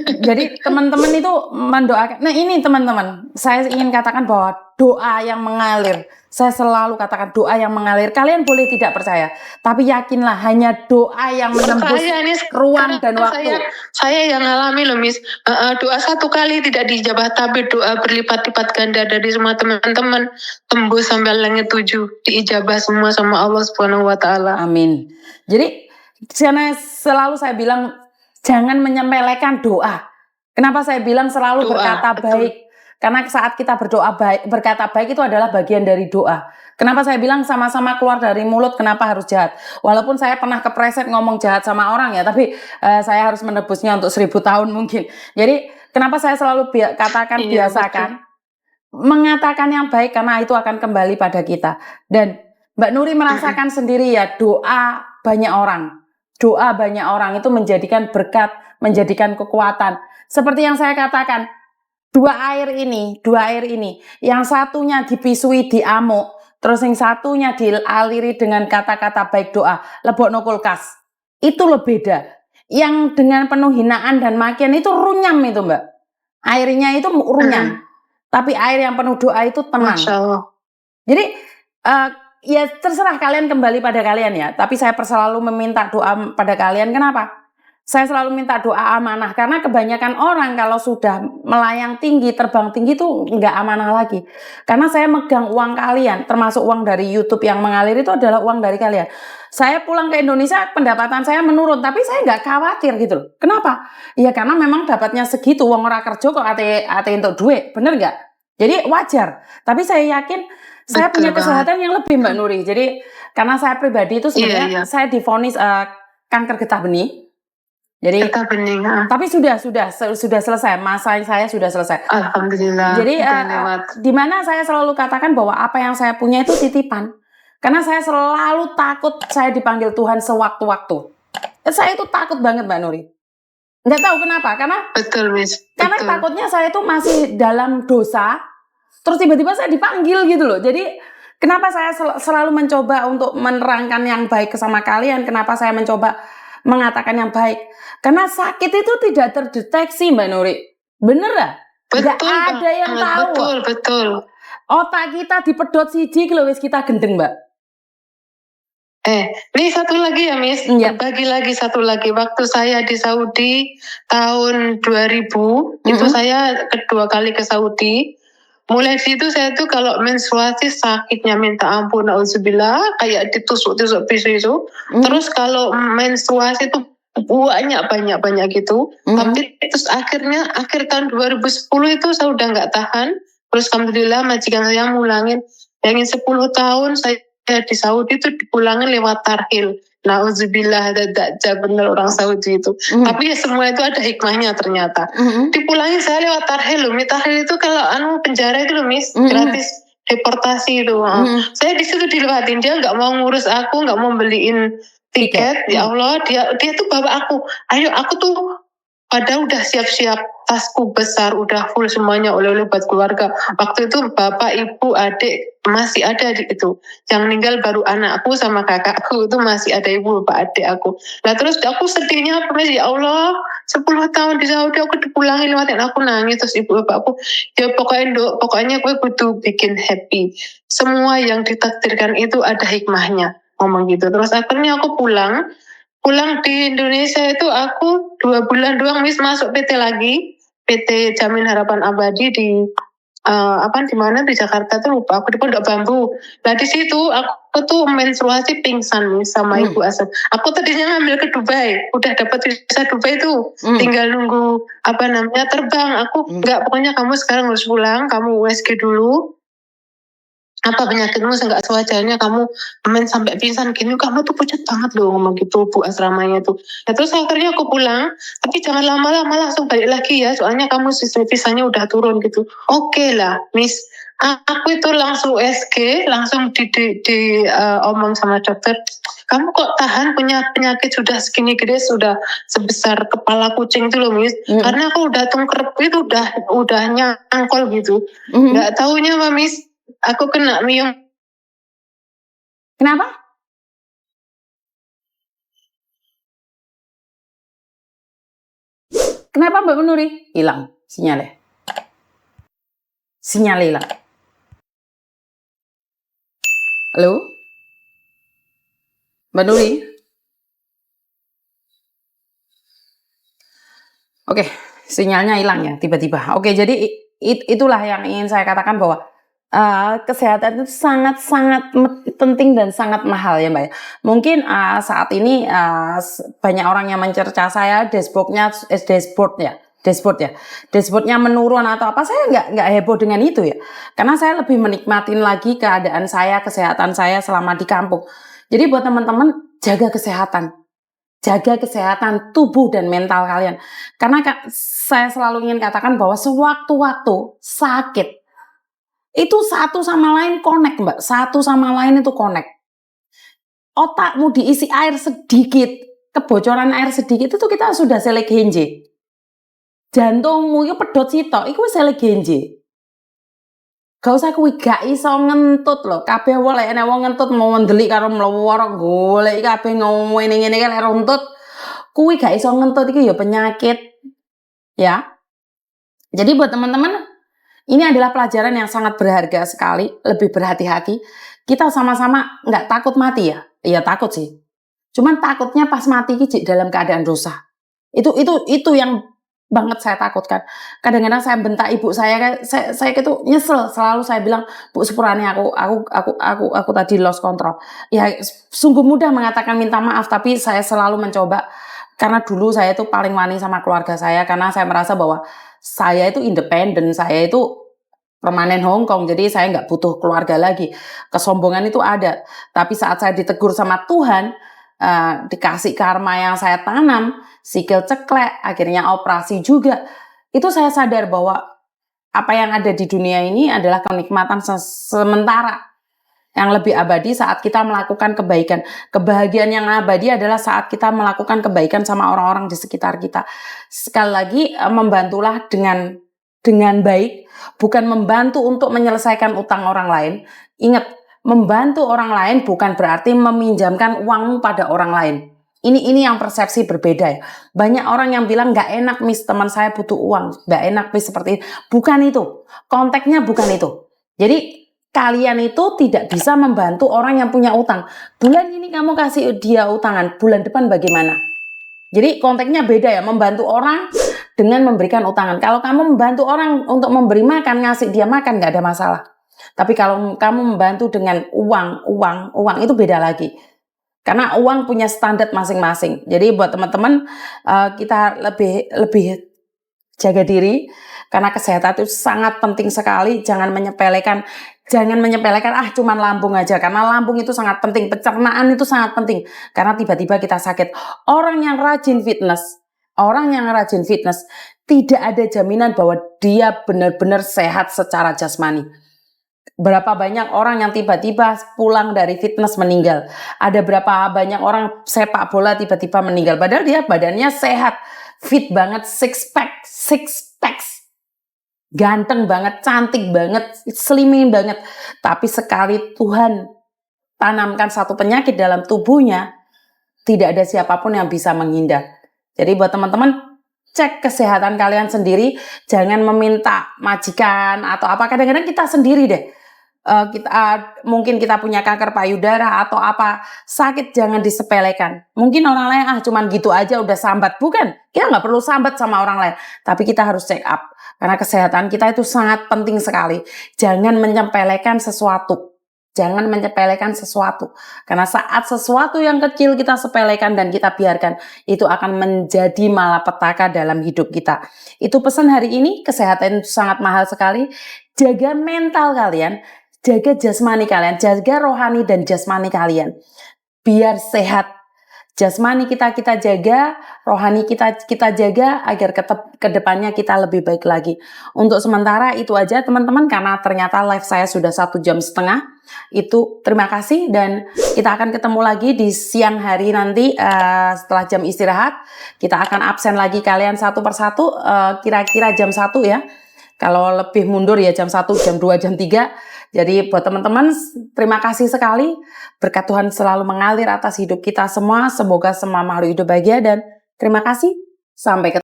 Jadi teman-teman itu mendoakan. Nah ini teman-teman, saya ingin katakan bahwa doa yang mengalir. Saya selalu katakan doa yang mengalir. Kalian boleh tidak percaya, tapi yakinlah hanya doa yang menembus ruang dan waktu. Saya yang alami loh Miss. Doa satu kali tidak dijawab, tapi doa berlipat-lipat ganda dari semua teman-teman tembus sampai langit 7, diijabah semua sama Allah Subhanahu wa taala. Amin. Jadi karena selalu saya bilang jangan menyepelekan doa. Kenapa saya bilang selalu berkata baik? Karena saat kita berdoa baik, berkata baik itu adalah bagian dari doa. Kenapa saya bilang sama-sama keluar dari mulut, kenapa harus jahat? Walaupun saya pernah kepreset ngomong jahat sama orang ya, tapi saya harus menebusnya untuk 1000 tahun mungkin. Jadi kenapa saya selalu katakan biasakan mengatakan yang baik, karena itu akan kembali pada kita. Dan Mbak Nuri merasakan sendiri ya, doa banyak orang. Doa banyak orang itu menjadikan berkat, menjadikan kekuatan. Seperti yang saya katakan, dua air ini, yang satunya dipisui diamuk, terus yang satunya dialiri dengan kata-kata baik doa, lebokno kulkas. Itu lebih beda. Yang dengan penuh hinaan dan makian itu runyam itu Mbak. Airnya itu runyam. Tapi air yang penuh doa itu tenang. Jadi ya terserah kalian, kembali pada kalian ya. Tapi saya selalu meminta doa pada kalian. Kenapa? Saya selalu minta doa amanah, karena kebanyakan orang kalau sudah melayang tinggi, terbang tinggi itu nggak amanah lagi. Karena saya megang uang kalian, termasuk uang dari YouTube yang mengalir itu adalah uang dari kalian. Saya pulang ke Indonesia, pendapatan saya menurun, tapi saya nggak khawatir gitu loh. Kenapa? Ya karena memang dapatnya segitu, uang ora kerja kok ate untuk duit, bener nggak? Jadi wajar. Tapi saya yakin saya punya kesehatan yang lebih Mbak Nuri. Jadi karena saya pribadi itu sebenarnya saya divonis kanker getah benih. Jadi tapi sudah selesai, masa saya sudah selesai. Alhamdulillah. Jadi di mana saya selalu katakan bahwa apa yang saya punya itu titipan. Karena saya selalu takut saya dipanggil Tuhan sewaktu-waktu. Saya itu takut banget Mbak Nuri. Nggak tahu kenapa, karena betul, Miss. Karena takutnya saya itu masih dalam dosa, terus tiba-tiba saya dipanggil gitu loh. Jadi kenapa saya selalu mencoba untuk menerangkan yang baik sama kalian, kenapa saya mencoba mengatakan yang baik, karena sakit itu tidak terdeteksi Mbak Nuri. Bener lah? Nggak ada yang tahu. Betul. Otak kita dipedot siji kalau wis kita gendeng Mbak. Ini satu lagi ya Miss, bagi lagi satu lagi. Waktu saya di Saudi tahun 2000, itu saya kedua kali ke Saudi. Mulai situ saya tuh kalau menstruasi sakitnya minta ampun, auzubillah, kayak ditusuk-tusuk pisau itu. Terus kalau menstruasi tuh banyak gitu. Tapi terus akhir tahun 2010 itu saya udah nggak tahan. Terus alhamdulillah majikan saya mulangin. Yang 10 tahun saya di Saudi itu dipulangin lewat tarhil. Nauzubillah, bener orang Saudi itu. Tapi ya semua itu ada hikmahnya ternyata. Dipulangin saya lewat tarhil loh. Tarhil itu kalau penjara itu loh Miss, gratis deportasi itu. Saya di situ dilewatin, dia nggak mau ngurus aku, nggak mau beliin tiket. Ya Allah, dia tuh bawa aku. Ayo, aku tuh padahal udah siap-siap, tasku besar, udah full semuanya oleh-oleh buat keluarga. Waktu itu bapak, ibu, adik masih ada di itu. Yang meninggal baru anakku sama kakakku, itu masih ada ibu, bapak, adik aku. Nah terus aku sedihnya apa, ya Allah, 10 tahun di Saudi aku dipulangin lewatin, aku nangis. Terus ibu bapakku, ya pokoknya gue butuh bikin happy. Semua yang ditakdirkan itu ada hikmahnya, ngomong gitu. Terus akhirnya aku pulang di Indonesia itu aku 2 bulan doang Miss, masuk PT lagi, PT Jamin Harapan Abadi di di mana di Jakarta tuh lupa aku, di Pondok Bambu. Nah di situ aku tuh menstruasi pingsan Miss sama ibu asuh. Aku tadinya ngambil ke Dubai, udah dapat visa Dubai tuh, tinggal nunggu terbang. Aku enggak, pokoknya kamu sekarang harus pulang, kamu USG dulu. Apa penyakitmu nggak sewajarnya kamu main sampai pingsan gini, kamu tuh pucat banget loh, ngomong gitu bu asramanya tuh. Nah terus akhirnya aku pulang, tapi jangan lama-lama, langsung balik lagi ya, soalnya kamu visanya udah turun gitu. Oke lah Miss, aku itu langsung USG, langsung omong sama dokter, kamu kok tahan punya penyakit sudah segini gede, sudah sebesar kepala kucing itu loh Miss. Karena aku udah tungkrep itu, udah nyangkol gitu. Nggak taunya Mbak Miss, aku kena miom. Kenapa? Kenapa Mbak Nuri? Hilang sinyalnya. Sinyal hilang. Halo? Mbak Nuri? Oke, sinyalnya hilang ya tiba-tiba. Oke, jadi itulah yang ingin saya katakan bahwa kesehatan itu sangat-sangat penting dan sangat mahal ya Mbak. Mungkin saat ini banyak orang yang mencerca saya dashboardnya menurun atau apa, saya nggak heboh dengan itu ya, karena saya lebih menikmatin lagi keadaan saya, kesehatan saya selama di kampung. Jadi buat teman-teman, jaga kesehatan tubuh dan mental kalian, karena saya selalu ingin katakan bahwa sewaktu-waktu sakit itu satu sama lain connect Mbak, satu sama lain itu connect. Otakmu diisi air sedikit, kebocoran air sedikit itu kita sudah selek genje. Jantungmu itu pedot sitok, itu selek genje. Gak usah kuwi gak iso ngentut lho, kabeh wae nek wong ngentut mau ndelik karo mlowor golek kabeh ngene-ngene iki lek runtut, kuwi gak iso ngentut iki ya penyakit. Ya. Jadi buat teman-teman, ini adalah pelajaran yang sangat berharga sekali, lebih berhati-hati. Kita sama-sama nggak takut mati ya? Iya takut sih. Cuman takutnya pas mati ki dalam keadaan dosa. Itu yang banget saya takutkan. Kadang-kadang saya bentak ibu saya itu nyesel, selalu saya bilang, Bu sepurane aku tadi lost control. Ya sungguh mudah mengatakan minta maaf, tapi saya selalu mencoba, karena dulu saya itu paling wani sama keluarga saya, karena saya merasa bahwa saya itu independen, saya itu permanen Hong Kong, jadi saya nggak butuh keluarga lagi. Kesombongan itu ada, tapi saat saya ditegur sama Tuhan, dikasih karma yang saya tanam, sikil ceklek, akhirnya operasi juga, itu saya sadar bahwa apa yang ada di dunia ini adalah kenikmatan sementara. Yang lebih abadi saat kita melakukan kebaikan. Kebahagiaan yang abadi adalah saat kita melakukan kebaikan sama orang-orang di sekitar kita. Sekali lagi, membantulah dengan baik, bukan membantu untuk menyelesaikan utang orang lain. Ingat, membantu orang lain bukan berarti meminjamkan uangmu pada orang lain. Ini yang persepsi berbeda ya. Banyak orang yang bilang nggak enak Miss, teman saya butuh uang, nggak enak Miss seperti itu. Bukan itu, konteksnya bukan itu. Jadi kalian itu tidak bisa membantu orang yang punya utang. Bulan ini kamu kasih dia utangan, bulan depan bagaimana? Jadi konteksnya beda ya, membantu orang dengan memberikan utangan. Kalau kamu membantu orang untuk memberi makan, ngasih dia makan, nggak ada masalah. Tapi kalau kamu membantu dengan uang itu beda lagi. Karena uang punya standar masing-masing. Jadi buat teman-teman, kita lebih jaga diri, karena kesehatan itu sangat penting sekali. Jangan menyepelekan cuman lambung aja, karena lambung itu sangat penting, pencernaan itu sangat penting, karena tiba-tiba kita sakit. Orang yang rajin fitness tidak ada jaminan bahwa dia benar-benar sehat secara jasmani. Berapa banyak orang yang tiba-tiba pulang dari fitness meninggal. Ada berapa banyak orang sepak bola tiba-tiba meninggal, padahal dia badannya sehat, fit banget, six packs, ganteng banget, cantik banget, slimming banget. Tapi sekali Tuhan tanamkan satu penyakit dalam tubuhnya, tidak ada siapapun yang bisa menghindar. Jadi buat teman-teman, cek kesehatan kalian sendiri, jangan meminta majikan atau apa. Kadang-kadang kita sendiri deh, mungkin kita punya kanker payudara atau apa, sakit jangan disepelekan. Mungkin orang lain cuman gitu aja udah sambat, bukan, kita nggak perlu sambat sama orang lain, tapi kita harus check up, karena kesehatan kita itu sangat penting sekali. Jangan menyepelekan sesuatu, karena saat sesuatu yang kecil kita sepelekan dan kita biarkan, itu akan menjadi malapetaka dalam hidup kita. Itu pesan hari ini, kesehatan itu sangat mahal sekali. Jaga mental kalian, jaga jasmani kalian, jaga rohani dan jasmani kalian, biar sehat. Jasmani kita jaga, rohani kita jaga, agar ke depannya kita lebih baik lagi. Untuk sementara itu aja teman-teman, karena ternyata live saya sudah 1,5 jam. Itu terima kasih, dan kita akan ketemu lagi di siang hari nanti setelah jam istirahat. Kita akan absen lagi kalian satu persatu, kira-kira jam 1 ya. Kalau lebih mundur ya jam 1, jam 2, jam 3. Jadi buat teman-teman, terima kasih sekali. Berkat Tuhan selalu mengalir atas hidup kita semua. Semoga semua makhluk hidup bahagia, dan terima kasih. Sampai ketemu.